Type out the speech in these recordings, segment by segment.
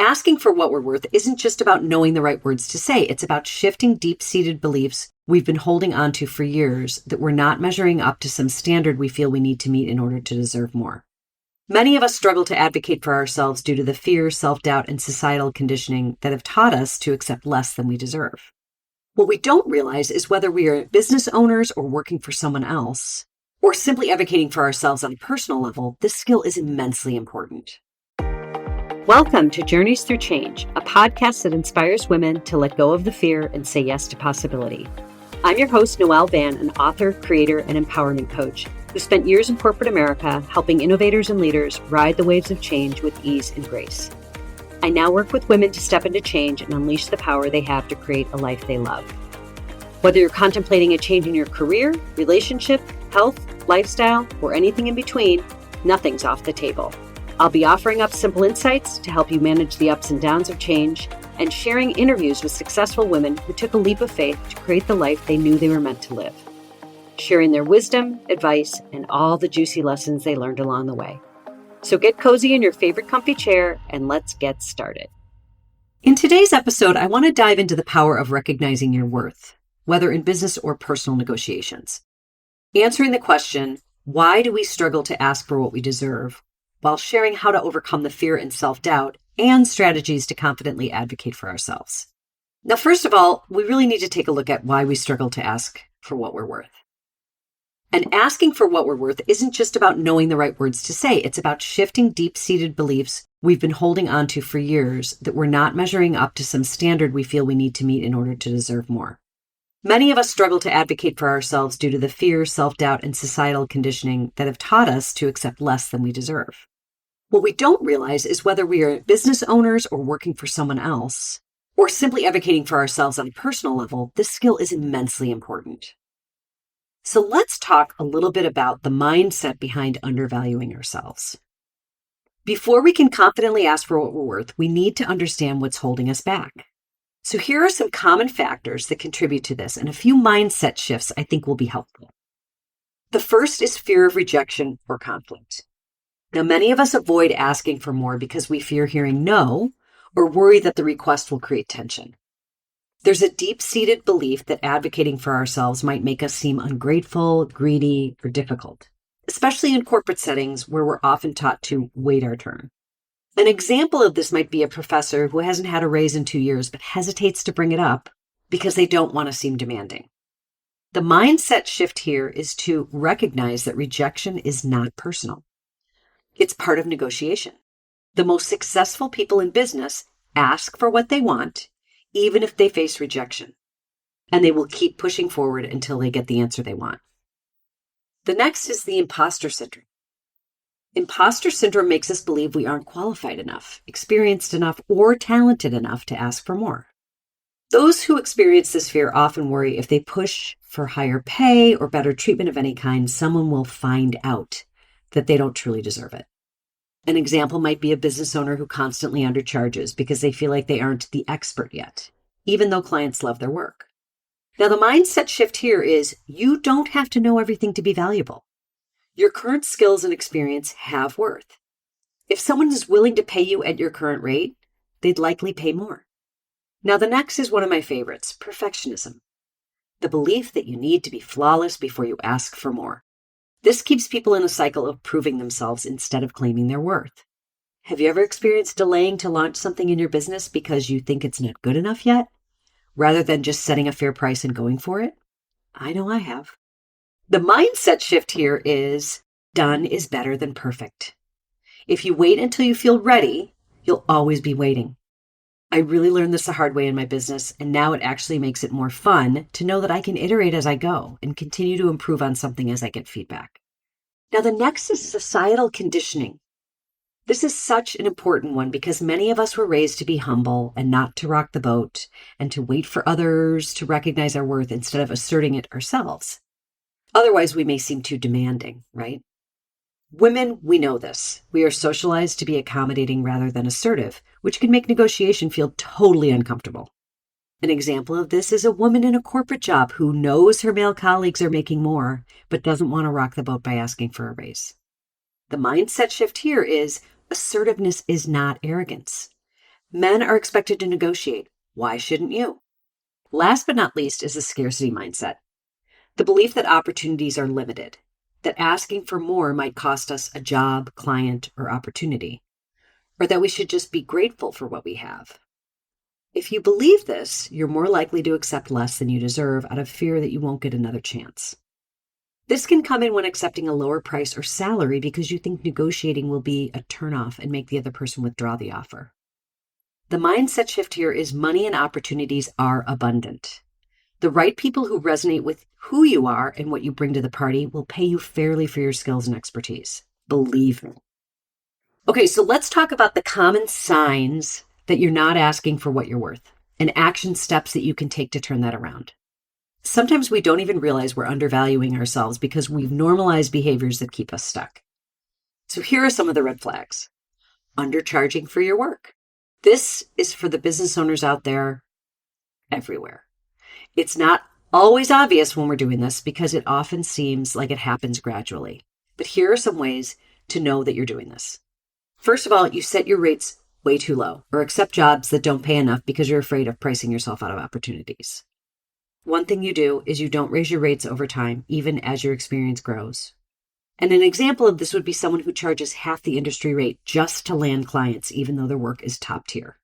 asking for what we're worth isn't just about knowing the right words to say. It's about shifting deep-seated beliefs we've been holding on to for years that we're not measuring up to some standard we feel we need to meet in order to deserve more. Many of us struggle to advocate for ourselves due to the fear, self-doubt, and societal conditioning that have taught us to accept less than we deserve. What we don't realize is whether we are business owners or working for someone else, or simply advocating for ourselves on a personal level, this skill is immensely important. Welcome to Journeys Through Change, a podcast that inspires women to let go of the fear and say yes to possibility. I'm your host, Noelle Van, an author, creator, and empowerment coach who spent years in corporate America helping innovators and leaders ride the waves of change with ease and grace. I now work with women to step into change and unleash the power they have to create a life they love. Whether you're contemplating a change in your career, relationship, health, lifestyle, or anything in between, nothing's off the table. I'll be offering up simple insights to help you manage the ups and downs of change and sharing interviews with successful women who took a leap of faith to create the life they knew they were meant to live, sharing their wisdom, advice, and all the juicy lessons they learned along the way. So get cozy in your favorite comfy chair and let's get started. In today's episode, I want to dive into the power of recognizing your worth, whether in business or personal negotiations. Answering the question, why do we struggle to ask for what we deserve, while sharing how to overcome the fear and self-doubt and strategies to confidently advocate for ourselves. Now, first of all, we really need to take a look at why we struggle to ask for what we're worth. And asking for what we're worth isn't just about knowing the right words to say. It's about shifting deep-seated beliefs we've been holding on to for years that we're not measuring up to some standard we feel we need to meet in order to deserve more. Many of us struggle to advocate for ourselves due to the fear, self-doubt, and societal conditioning that have taught us to accept less than we deserve. What we don't realize is whether we are business owners or working for someone else, or simply advocating for ourselves on a personal level, this skill is immensely important. So let's talk a little bit about the mindset behind undervaluing ourselves. Before we can confidently ask for what we're worth, we need to understand what's holding us back. So here are some common factors that contribute to this and a few mindset shifts I think will be helpful. The first is fear of rejection or conflict. Now, many of us avoid asking for more because we fear hearing no or worry that the request will create tension. There's a deep-seated belief that advocating for ourselves might make us seem ungrateful, greedy, or difficult, especially in corporate settings where we're often taught to wait our turn. An example of this might be a professor who hasn't had a raise in 2 years but hesitates to bring it up because they don't want to seem demanding. The mindset shift here is to recognize that rejection is not personal. It's part of negotiation. The most successful people in business ask for what they want, even if they face rejection, and they will keep pushing forward until they get the answer they want. The next is the imposter syndrome. Imposter syndrome makes us believe we aren't qualified enough, experienced enough, or talented enough to ask for more. Those who experience this fear often worry if they push for higher pay or better treatment of any kind, someone will find out that they don't truly deserve it. An example might be a business owner who constantly undercharges because they feel like they aren't the expert yet, even though clients love their work. Now, the mindset shift here is you don't have to know everything to be valuable. Your current skills and experience have worth. If someone is willing to pay you at your current rate, they'd likely pay more. Now, the next is one of my favorites, perfectionism. The belief that you need to be flawless before you ask for more. This keeps people in a cycle of proving themselves instead of claiming their worth. Have you ever experienced delaying to launch something in your business because you think it's not good enough yet, rather than just setting a fair price and going for it? I know I have. The mindset shift here is done is better than perfect. If you wait until you feel ready, you'll always be waiting. I really learned this the hard way in my business, and now it actually makes it more fun to know that I can iterate as I go and continue to improve on something as I get feedback. Now, the next is societal conditioning. This is such an important one because many of us were raised to be humble and not to rock the boat and to wait for others to recognize our worth instead of asserting it ourselves. Otherwise, we may seem too demanding, right? Women, we know this. We are socialized to be accommodating rather than assertive, which can make negotiation feel totally uncomfortable. An example of this is a woman in a corporate job who knows her male colleagues are making more, but doesn't want to rock the boat by asking for a raise. The mindset shift here is assertiveness is not arrogance. Men are expected to negotiate. Why shouldn't you? Last but not least is a scarcity mindset. The belief that opportunities are limited, that asking for more might cost us a job, client, or opportunity, or that we should just be grateful for what we have. If you believe this, you're more likely to accept less than you deserve out of fear that you won't get another chance. This can come in when accepting a lower price or salary because you think negotiating will be a turnoff and make the other person withdraw the offer. The mindset shift here is money and opportunities are abundant. The right people who resonate with who you are and what you bring to the party will pay you fairly for your skills and expertise. Believe me. Okay, so let's talk about the common signs that you're not asking for what you're worth and action steps that you can take to turn that around. Sometimes we don't even realize we're undervaluing ourselves because we've normalized behaviors that keep us stuck. So here are some of the red flags. Undercharging for your work. This is for the business owners out there everywhere. It's not always obvious when we're doing this because it often seems like it happens gradually. But here are some ways to know that you're doing this. First of all, you set your rates way too low or accept jobs that don't pay enough because you're afraid of pricing yourself out of opportunities. One thing you do is you don't raise your rates over time, even as your experience grows. And an example of this would be someone who charges half the industry rate just to land clients, even though their work is top tier.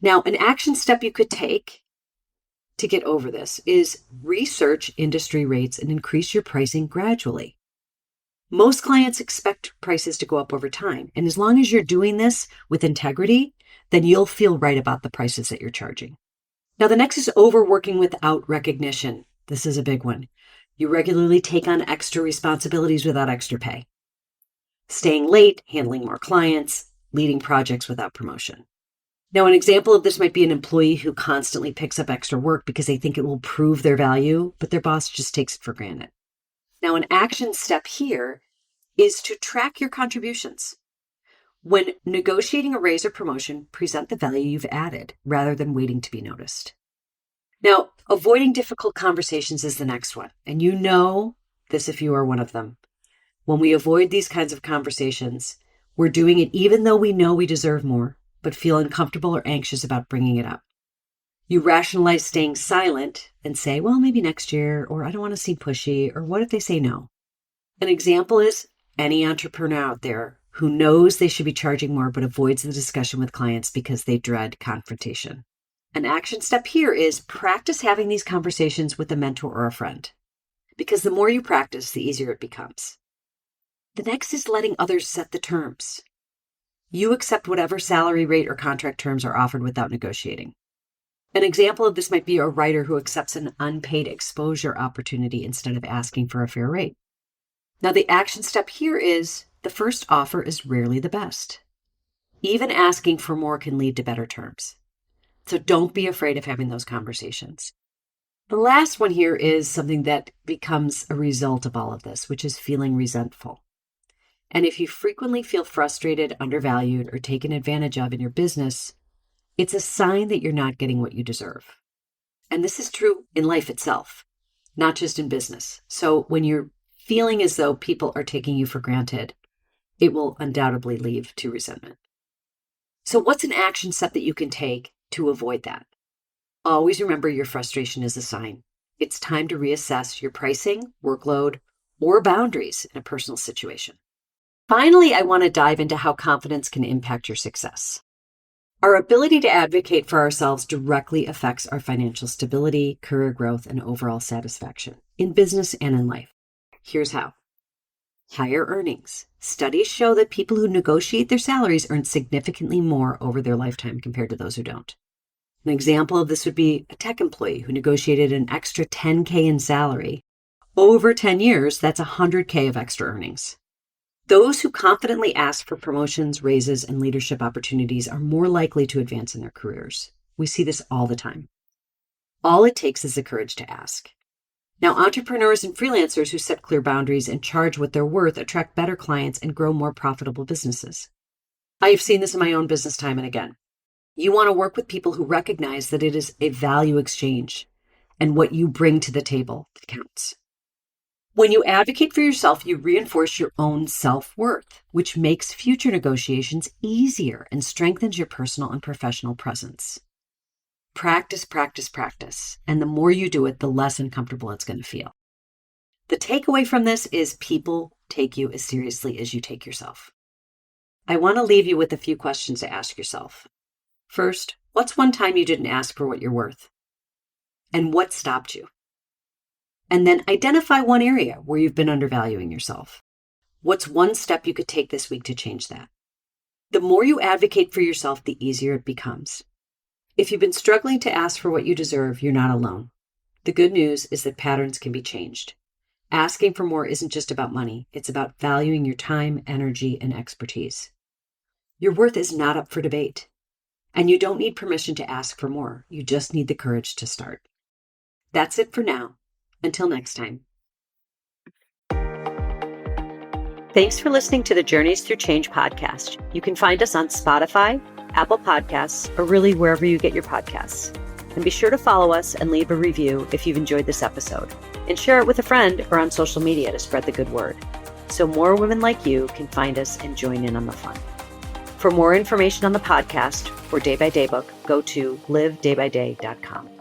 Now, an action step you could take to get over this is research industry rates and increase your pricing gradually. Most clients expect prices to go up over time. And as long as you're doing this with integrity, then you'll feel right about the prices that you're charging. Now, the next is overworking without recognition. This is a big one. You regularly take on extra responsibilities without extra pay. Staying late, handling more clients, leading projects without promotion. Now, an example of this might be an employee who constantly picks up extra work because they think it will prove their value, but their boss just takes it for granted. Now, an action step here is to track your contributions. When negotiating a raise or promotion, present the value you've added rather than waiting to be noticed. Now, avoiding difficult conversations is the next one. And you know this if you are one of them. When we avoid these kinds of conversations, we're doing it even though we know we deserve more, but feel uncomfortable or anxious about bringing it up. You rationalize staying silent and say, well, maybe next year, or I don't want to seem pushy, or what if they say no? An example is any entrepreneur out there who knows they should be charging more but avoids the discussion with clients because they dread confrontation. An action step here is practice having these conversations with a mentor or a friend, because the more you practice, the easier it becomes. The next is letting others set the terms. You accept whatever salary rate or contract terms are offered without negotiating. An example of this might be a writer who accepts an unpaid exposure opportunity instead of asking for a fair rate. Now, the action step here is the first offer is rarely the best. Even asking for more can lead to better terms. So don't be afraid of having those conversations. The last one here is something that becomes a result of all of this, which is feeling resentful. And if you frequently feel frustrated, undervalued, or taken advantage of in your business, it's a sign that you're not getting what you deserve. And this is true in life itself, not just in business. So when you're feeling as though people are taking you for granted, it will undoubtedly lead to resentment. So what's an action step that you can take to avoid that? Always remember your frustration is a sign. It's time to reassess your pricing, workload, or boundaries in a personal situation. Finally, I want to dive into how confidence can impact your success. Our ability to advocate for ourselves directly affects our financial stability, career growth, and overall satisfaction in business and in life. Here's how. Higher earnings. Studies show that people who negotiate their salaries earn significantly more over their lifetime compared to those who don't. An example of this would be a tech employee who negotiated an extra $10K in salary. Over 10 years, that's $100K of extra earnings. Those who confidently ask for promotions, raises, and leadership opportunities are more likely to advance in their careers. We see this all the time. All it takes is the courage to ask. Now, entrepreneurs and freelancers who set clear boundaries and charge what they're worth attract better clients and grow more profitable businesses. I have seen this in my own business time and again. You want to work with people who recognize that it is a value exchange and what you bring to the table that counts. When you advocate for yourself, you reinforce your own self-worth, which makes future negotiations easier and strengthens your personal and professional presence. Practice, practice, practice. And the more you do it, the less uncomfortable it's going to feel. The takeaway from this is people take you as seriously as you take yourself. I want to leave you with a few questions to ask yourself. First, what's one time you didn't ask for what you're worth? And what stopped you? And then identify one area where you've been undervaluing yourself. What's one step you could take this week to change that? The more you advocate for yourself, the easier it becomes. If you've been struggling to ask for what you deserve, you're not alone. The good news is that patterns can be changed. Asking for more isn't just about money. It's about valuing your time, energy, and expertise. Your worth is not up for debate. And you don't need permission to ask for more. You just need the courage to start. That's it for now. Until next time. Thanks for listening to the Journeys Through Change podcast. You can find us on Spotify, Apple Podcasts, or really wherever you get your podcasts. And be sure to follow us and leave a review if you've enjoyed this episode. And share it with a friend or on social media to spread the good word, so more women like you can find us and join in on the fun. For more information on the podcast or Day by Day book, go to livedaybyday.com.